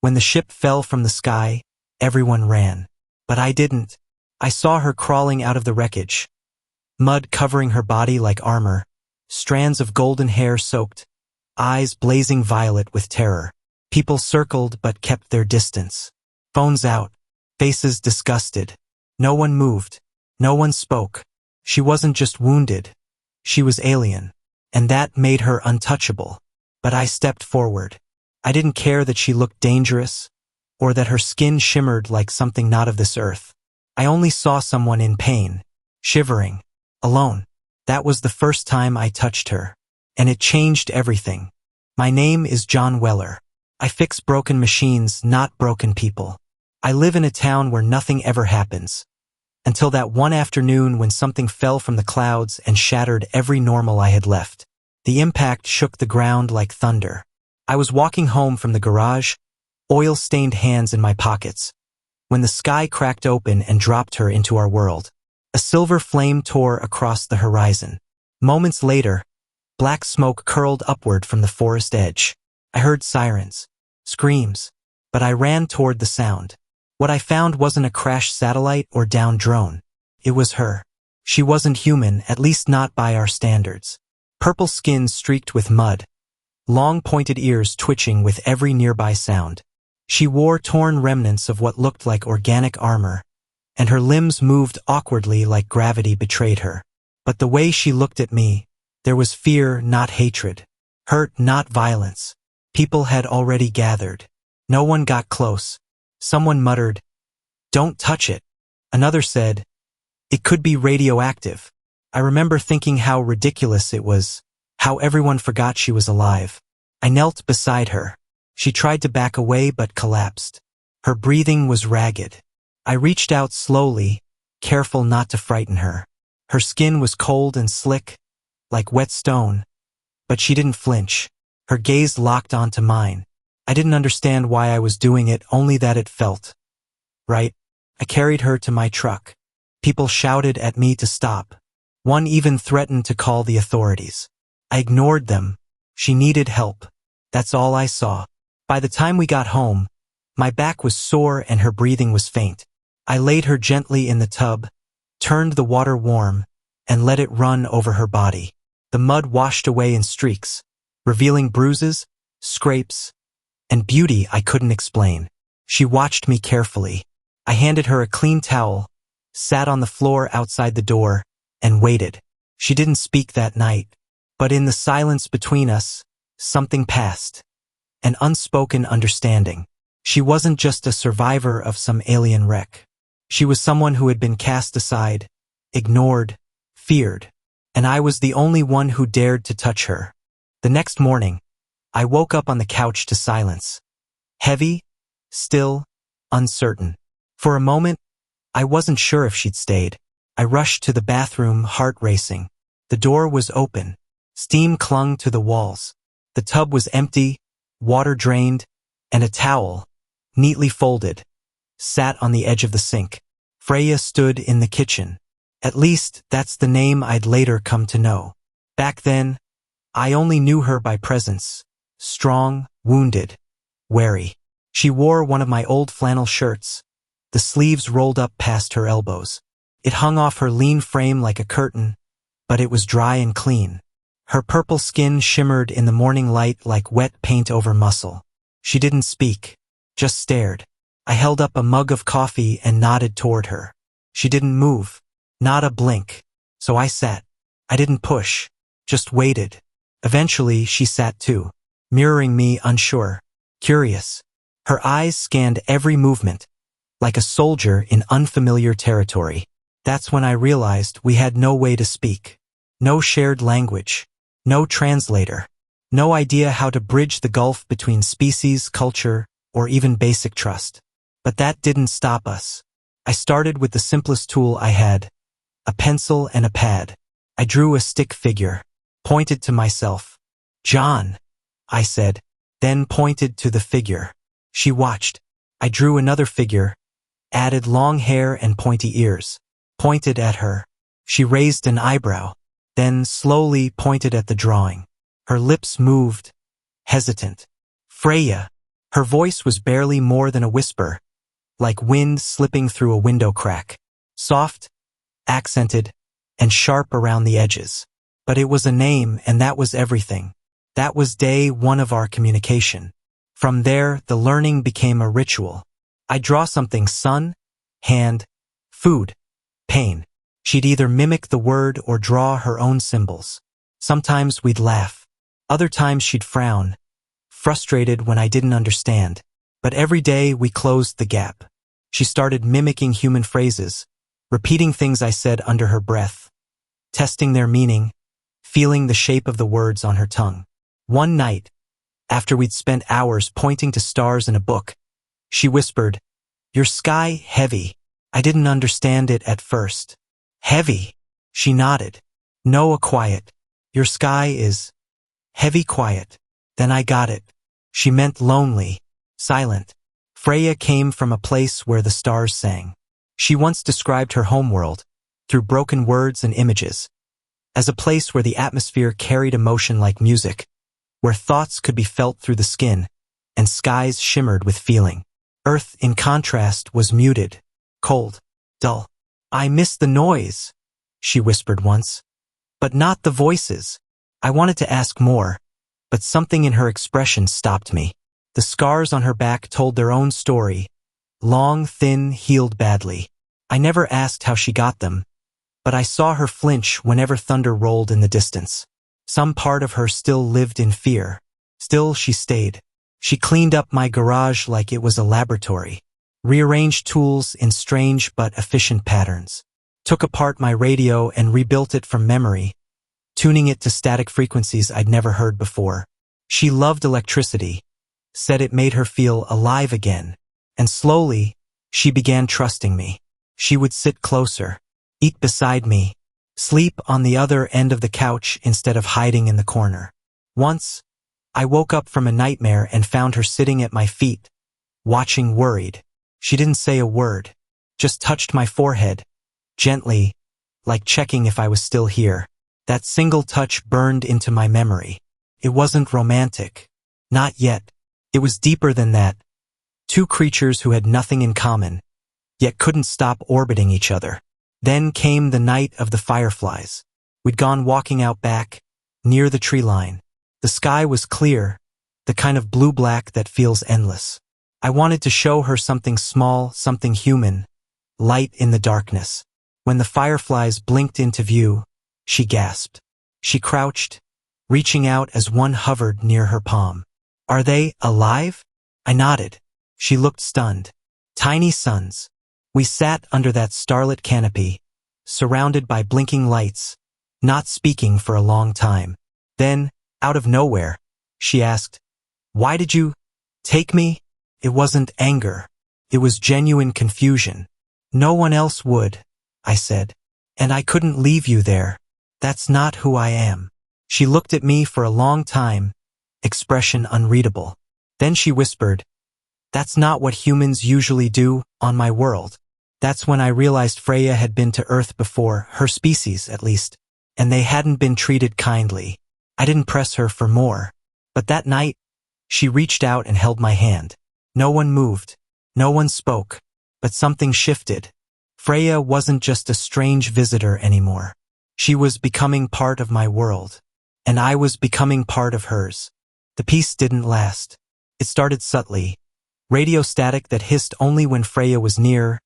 When the ship fell from the sky, everyone ran. But I didn't. I saw her crawling out of the wreckage. Mud covering her body like armor, strands of golden hair soaked, eyes blazing violet with terror. People circled but kept their distance. Phones out, faces disgusted. No one moved. No one spoke. She wasn't just wounded. She was alien. And that made her untouchable. But I stepped forward. I didn't care that she looked dangerous, or that her skin shimmered like something not of this earth. I only saw someone in pain, shivering, alone. That was the first time I touched her. And it changed everything. My name is John Weller. I fix broken machines, not broken people. I live in a town where nothing ever happens. Until that one afternoon when something fell from the clouds and shattered every normal I had left. The impact shook the ground like thunder. I was walking home from the garage, oil-stained hands in my pockets, when the sky cracked open and dropped her into our world. A silver flame tore across the horizon. Moments later, black smoke curled upward from the forest edge. I heard sirens, screams, but I ran toward the sound. What I found wasn't a crashed satellite or downed drone. It was her. She wasn't human, at least not by our standards. Purple skin streaked with mud, long pointed ears twitching with every nearby sound. She wore torn remnants of what looked like organic armor, and her limbs moved awkwardly like gravity betrayed her. But the way she looked at me, there was fear, not hatred. Hurt, not violence. People had already gathered. No one got close. Someone muttered, "Don't touch it." Another said, "It could be radioactive." I remember thinking how ridiculous it was, how everyone forgot she was alive. I knelt beside her. She tried to back away but collapsed. Her breathing was ragged. I reached out slowly, careful not to frighten her. Her skin was cold and slick, like wet stone, but she didn't flinch. Her gaze locked onto mine. I didn't understand why I was doing it, only that it felt right. I carried her to my truck. People shouted at me to stop. One even threatened to call the authorities. I ignored them. She needed help. That's all I saw. By the time we got home, my back was sore and her breathing was faint. I laid her gently in the tub, turned the water warm, and let it run over her body. The mud washed away in streaks, revealing bruises, scrapes, and beauty I couldn't explain. She watched me carefully. I handed her a clean towel, sat on the floor outside the door, and waited. She didn't speak that night, but in the silence between us, something passed. An unspoken understanding. She wasn't just a survivor of some alien wreck. She was someone who had been cast aside, ignored, feared, and I was the only one who dared to touch her. The next morning, I woke up on the couch to silence. Heavy, still, uncertain. For a moment, I wasn't sure if she'd stayed. I rushed to the bathroom, heart racing. The door was open. Steam clung to the walls. The tub was empty, water drained, and a towel, neatly folded, sat on the edge of the sink. Freya stood in the kitchen. At least, that's the name I'd later come to know. Back then, I only knew her by presence. Strong, wounded, wary. She wore one of my old flannel shirts, the sleeves rolled up past her elbows. It hung off her lean frame like a curtain, but it was dry and clean. Her purple skin shimmered in the morning light like wet paint over muscle. She didn't speak, just stared. I held up a mug of coffee and nodded toward her. She didn't move, not a blink. So I sat. I didn't push, just waited. Eventually, she sat too, mirroring me, unsure, curious. Her eyes scanned every movement, like a soldier in unfamiliar territory. That's when I realized we had no way to speak. No shared language. No translator. No idea how to bridge the gulf between species, culture, or even basic trust. But that didn't stop us. I started with the simplest tool I had, a pencil and a pad. I drew a stick figure, pointed to myself. "John," I said, then pointed to the figure. She watched. I drew another figure, added long hair and pointy ears, pointed at her. She raised an eyebrow, then slowly pointed at the drawing. Her lips moved, hesitant. "Freya," Her voice was barely more than a whisper, like wind slipping through a window crack. Soft, accented, and sharp around the edges. But it was a name, and that was everything. That was day one of our communication. From there, the learning became a ritual. I'd draw something: sun, hand, food, pain. She'd either mimic the word or draw her own symbols. Sometimes we'd laugh. Other times she'd frown, frustrated when I didn't understand. But every day we closed the gap. She started mimicking human phrases, repeating things I said under her breath, testing their meaning, feeling the shape of the words on her tongue. One night, after we'd spent hours pointing to stars in a book, she whispered, "Your sky heavy." I didn't understand it at first. Heavy? She nodded. No, a quiet. Your sky is heavy quiet. Then I got it. She meant lonely, silent. Freya came from a place where the stars sang. She once described her homeworld, through broken words and images, as a place where the atmosphere carried emotion like music, where thoughts could be felt through the skin, and skies shimmered with feeling. Earth, in contrast, was muted, cold, dull. "I miss the noise," she whispered once. "But not the voices." I wanted to ask more, but something in her expression stopped me. The scars on her back told their own story, long, thin, healed badly. I never asked how she got them, but I saw her flinch whenever thunder rolled in the distance. Some part of her still lived in fear. Still, she stayed. She cleaned up my garage like it was a laboratory, rearranged tools in strange but efficient patterns, took apart my radio and rebuilt it from memory, tuning it to static frequencies I'd never heard before. She loved electricity, said it made her feel alive again, and slowly, she began trusting me. She would sit closer, eat beside me, sleep on the other end of the couch instead of hiding in the corner. Once, I woke up from a nightmare and found her sitting at my feet, watching, worried. She didn't say a word, just touched my forehead, gently, like checking if I was still here. That single touch burned into my memory. It wasn't romantic. Not yet. It was deeper than that. Two creatures who had nothing in common, yet couldn't stop orbiting each other. Then came the night of the fireflies. We'd gone walking out back, near the tree line. The sky was clear, the kind of blue-black that feels endless. I wanted to show her something small, something human, light in the darkness. When the fireflies blinked into view, she gasped. She crouched, reaching out as one hovered near her palm. "Are they alive?" I nodded. She looked stunned. Tiny suns. We sat under that starlit canopy, surrounded by blinking lights, not speaking for a long time. Then, out of nowhere, she asked, "Why did you take me?" It wasn't anger. It was genuine confusion. "No one else would," I said. "And I couldn't leave you there. That's not who I am." She looked at me for a long time, expression unreadable. Then she whispered, "That's not what humans usually do on my world." That's when I realized Freya had been to Earth before, her species at least, and they hadn't been treated kindly. I didn't press her for more. But that night, she reached out and held my hand. No one moved. No one spoke. But something shifted. Freya wasn't just a strange visitor anymore. She was becoming part of my world. And I was becoming part of hers. The peace didn't last. It started subtly. Radio static that hissed only when Freya was near,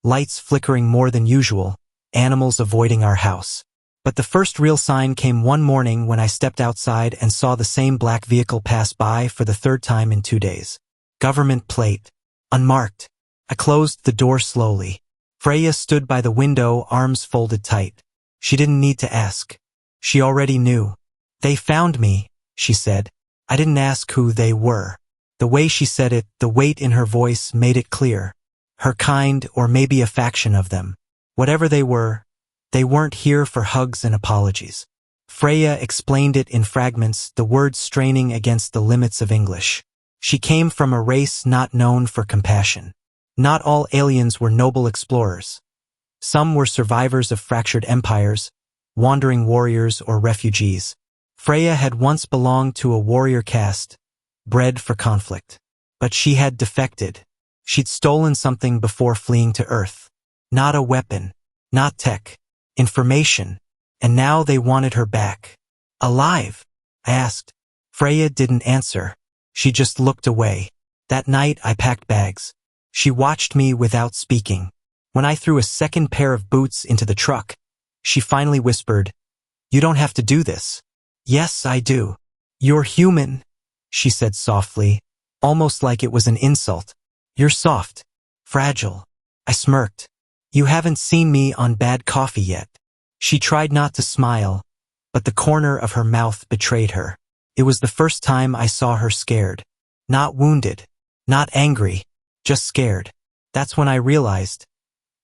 lights flickering more than usual, animals avoiding our house. But the first real sign came one morning when I stepped outside and saw the same black vehicle pass by for the third time in 2 days. Government plate. Unmarked. I closed the door slowly. Freya stood by the window, arms folded tight. She didn't need to ask. She already knew. "They found me," she said. I didn't ask who they were. The way she said it, the weight in her voice made it clear. Her kind, or maybe a faction of them. Whatever they were, they weren't here for hugs and apologies. Freya explained it in fragments, the words straining against the limits of English. She came from a race not known for compassion. Not all aliens were noble explorers. Some were survivors of fractured empires, wandering warriors or refugees. Freya had once belonged to a warrior caste, bred for conflict. But she had defected. She'd stolen something before fleeing to Earth. Not a weapon. Not tech. Information. And now they wanted her back. Alive? I asked. Freya didn't answer. She just looked away. That night I packed bags. She watched me without speaking. When I threw a second pair of boots into the truck, she finally whispered, "You don't have to do this." "Yes, I do. You're human," she said softly, almost like it was an insult. "You're soft. Fragile." I smirked. "You haven't seen me on bad coffee yet." She tried not to smile, but the corner of her mouth betrayed her. It was the first time I saw her scared. Not wounded. Not angry. Just scared. That's when I realized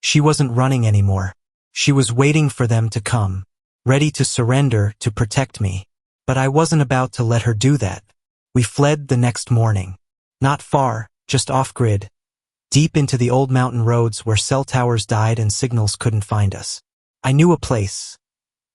she wasn't running anymore. She was waiting for them to come, ready to surrender to protect me. But I wasn't about to let her do that. We fled the next morning. Not far, just off-grid, deep into the old mountain roads where cell towers died and signals couldn't find us. I knew a place.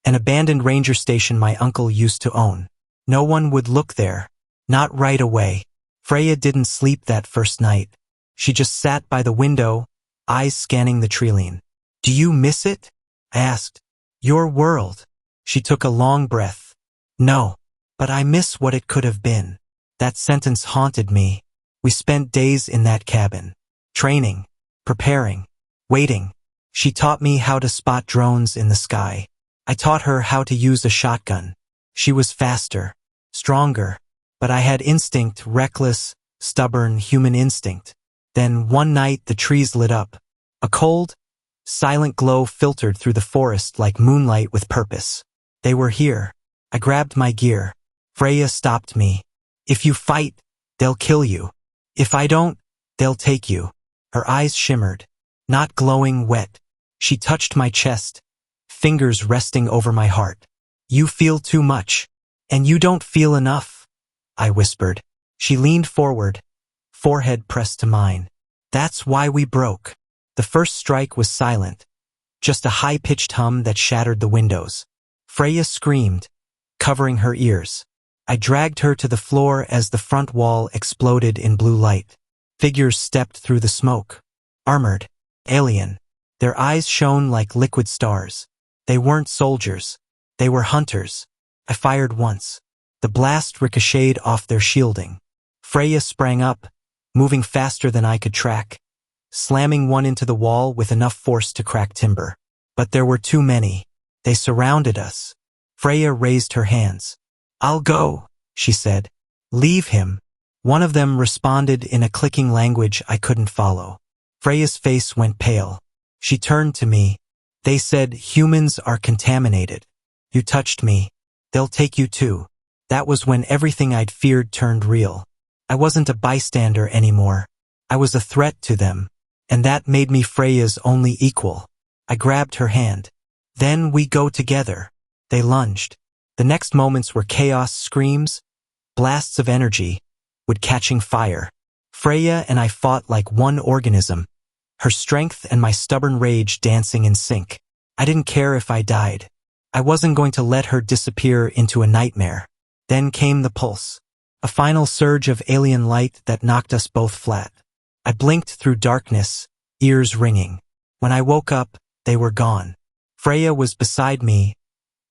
An abandoned ranger station my uncle used to own. No one would look there. Not right away. Freya didn't sleep that first night. She just sat by the window, eyes scanning the treeline. "Do you miss it?" I asked. "Your world." She took a long breath. "No, but I miss what it could have been." That sentence haunted me. We spent days in that cabin. Training, preparing, waiting. She taught me how to spot drones in the sky. I taught her how to use a shotgun. She was faster, stronger, but I had instinct, reckless, stubborn human instinct. Then one night the trees lit up. A cold, silent glow filtered through the forest like moonlight with purpose. They were here. I grabbed my gear. Freya stopped me. "If you fight, they'll kill you. If I don't, they'll take you." Her eyes shimmered, not glowing, wet. She touched my chest, fingers resting over my heart. "You feel too much, and you don't feel enough," I whispered. She leaned forward, forehead pressed to mine. "That's why we broke." The first strike was silent, just a high-pitched hum that shattered the windows. Freya screamed, covering her ears. I dragged her to the floor as the front wall exploded in blue light. Figures stepped through the smoke. Armored, alien. Their eyes shone like liquid stars. They weren't soldiers. They were hunters. I fired once. The blast ricocheted off their shielding. Freya sprang up, moving faster than I could track, slamming one into the wall with enough force to crack timber. But there were too many. They surrounded us. Freya raised her hands. "I'll go," she said. "Leave him." One of them responded in a clicking language I couldn't follow. Freya's face went pale. She turned to me. "They said humans are contaminated. You touched me. They'll take you too." That was when everything I'd feared turned real. I wasn't a bystander anymore. I was a threat to them. And that made me Freya's only equal. I grabbed her hand. "Then we go together." They lunged. The next moments were chaos, screams, blasts of energy, wood catching fire. Freya and I fought like one organism, her strength and my stubborn rage dancing in sync. I didn't care if I died. I wasn't going to let her disappear into a nightmare. Then came the pulse. A final surge of alien light that knocked us both flat. I blinked through darkness, ears ringing. When I woke up, they were gone. Freya was beside me,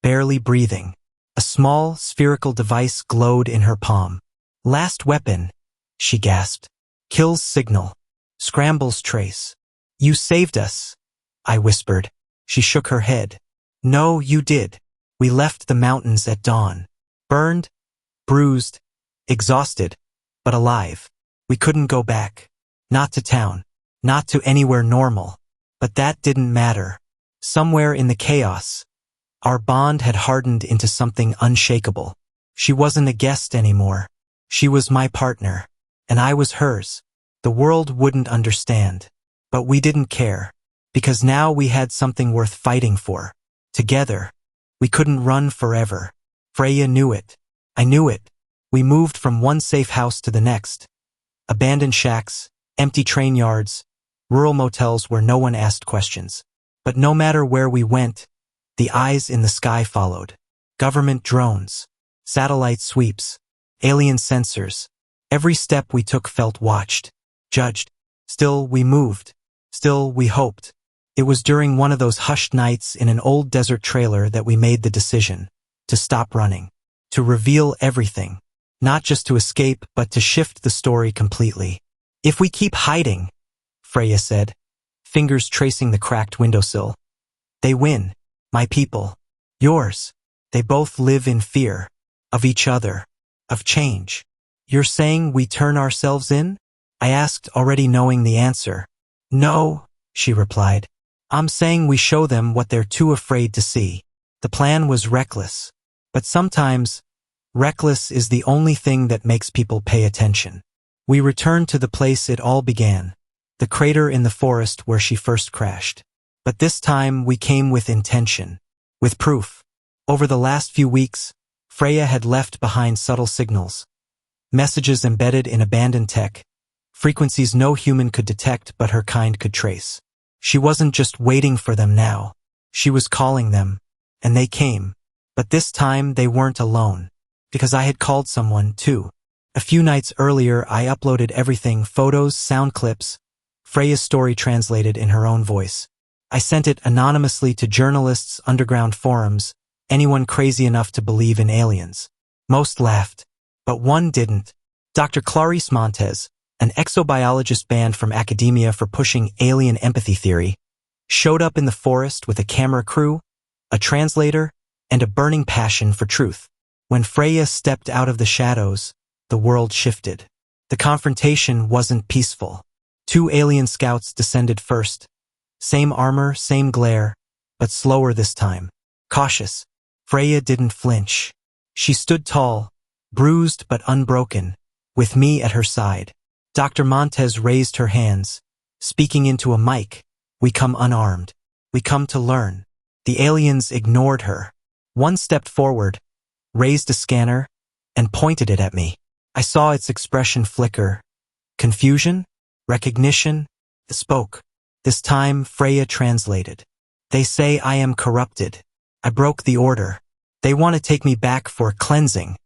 barely breathing. A small, spherical device glowed in her palm. "Last weapon," she gasped. "Kill's signal. Scramble's trace." "You saved us," I whispered. She shook her head. "No, you did. We left the mountains at dawn. Burned, bruised, exhausted, but alive. We couldn't go back. Not to town. Not to anywhere normal. But that didn't matter. Somewhere in the chaos, our bond had hardened into something unshakable. She wasn't a guest anymore. She was my partner. And I was hers. The world wouldn't understand. But we didn't care. Because now we had something worth fighting for. Together. We couldn't run forever. Freya knew it. I knew it. We moved from one safe house to the next. Abandoned shacks, empty train yards, rural motels where no one asked questions. But no matter where we went, the eyes in the sky followed. Government drones, satellite sweeps, alien sensors. Every step we took felt watched, judged. Still, we moved. Still, we hoped. It was during one of those hushed nights in an old desert trailer that we made the decision to stop running, to reveal everything, not just to escape, but to shift the story completely. If we keep hiding, Freya said, fingers tracing the cracked windowsill, they win, my people. Yours. They both live in fear. Of each other. Of change. You're saying we turn ourselves in? I asked, already knowing the answer. No, she replied. I'm saying we show them what they're too afraid to see. The plan was reckless. But sometimes, reckless is the only thing that makes people pay attention. We returned to the place it all began, the crater in the forest where she first crashed. But this time we came with intention, with proof. Over the last few weeks, Freya had left behind subtle signals, messages embedded in abandoned tech, frequencies no human could detect but her kind could trace. She wasn't just waiting for them now. She was calling them, and they came. But this time they weren't alone, because I had called someone too. A few nights earlier I uploaded everything, photos, sound clips, Freya's story translated in her own voice. I sent it anonymously to journalists, underground forums, anyone crazy enough to believe in aliens. Most laughed, but one didn't. Dr. Clarice Montez, an exobiologist banned from academia for pushing alien empathy theory, showed up in the forest with a camera crew, a translator, and a burning passion for truth. When Freya stepped out of the shadows, the world shifted. The confrontation wasn't peaceful. 2 alien scouts descended first. Same armor, same glare, but slower this time. Cautious. Freya didn't flinch. She stood tall, bruised but unbroken, with me at her side. Dr. Montez raised her hands, speaking into a mic. We come unarmed. We come to learn. The aliens ignored her. One stepped forward, raised a scanner, and pointed it at me. I saw its expression flicker. Confusion? Recognition? It spoke. This time, Freya translated. They say I am corrupted. I broke the order. They want to take me back for cleansing.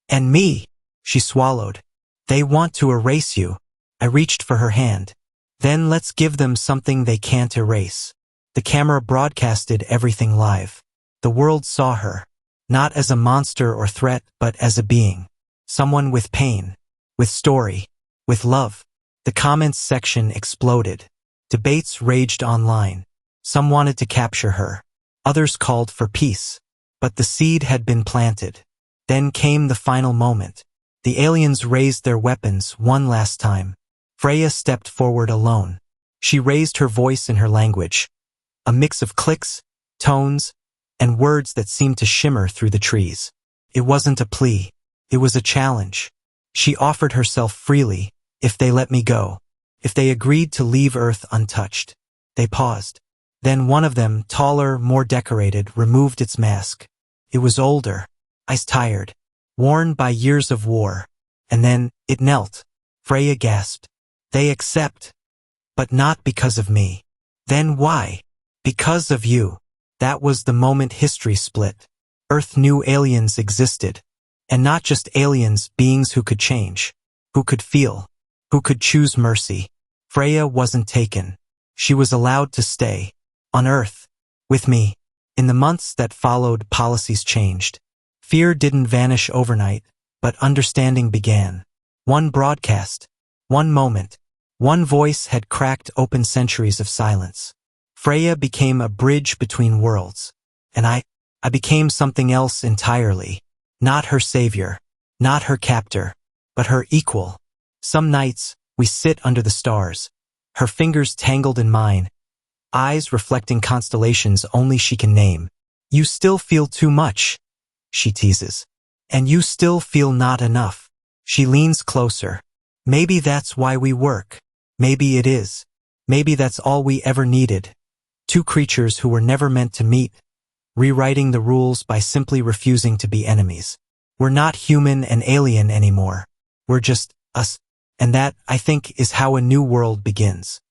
And me, she swallowed. They want to erase you. I reached for her hand. Then let's give them something they can't erase. The camera broadcasted everything live. The world saw her, not as a monster or threat, but as a being. Someone with pain, with story, with love. The comments section exploded. Debates raged online. Some wanted to capture her. Others called for peace. But the seed had been planted. Then came the final moment. The aliens raised their weapons one last time. Freya stepped forward alone. She raised her voice in her language, a mix of clicks, tones, and words that seemed to shimmer through the trees. It wasn't a plea. It was a challenge. She offered herself freely, if they let me go, if they agreed to leave Earth untouched. They paused. Then one of them, taller, more decorated, removed its mask. It was older, ice-tired, worn by years of war. And then, it knelt. Freya gasped. They accept. But not because of me. Then why? Because of you. That was the moment history split. Earth knew aliens existed. And not just aliens, beings who could change, who could feel, who could choose mercy. Freya wasn't taken. She was allowed to stay. On Earth. With me. In the months that followed, policies changed. Fear didn't vanish overnight, but understanding began. One broadcast. One moment. One voice had cracked open centuries of silence. Freya became a bridge between worlds. And I became something else entirely. Not her savior. Not her captor. But her equal. Some nights, we sit under the stars. Her fingers tangled in mine. Eyes reflecting constellations only she can name. You still feel too much, she teases. And you still feel not enough. She leans closer. Maybe that's why we work. Maybe it is. Maybe that's all we ever needed. 2 creatures who were never meant to meet, rewriting the rules by simply refusing to be enemies. We're not human and alien anymore. We're just us. And that, I think, is how a new world begins.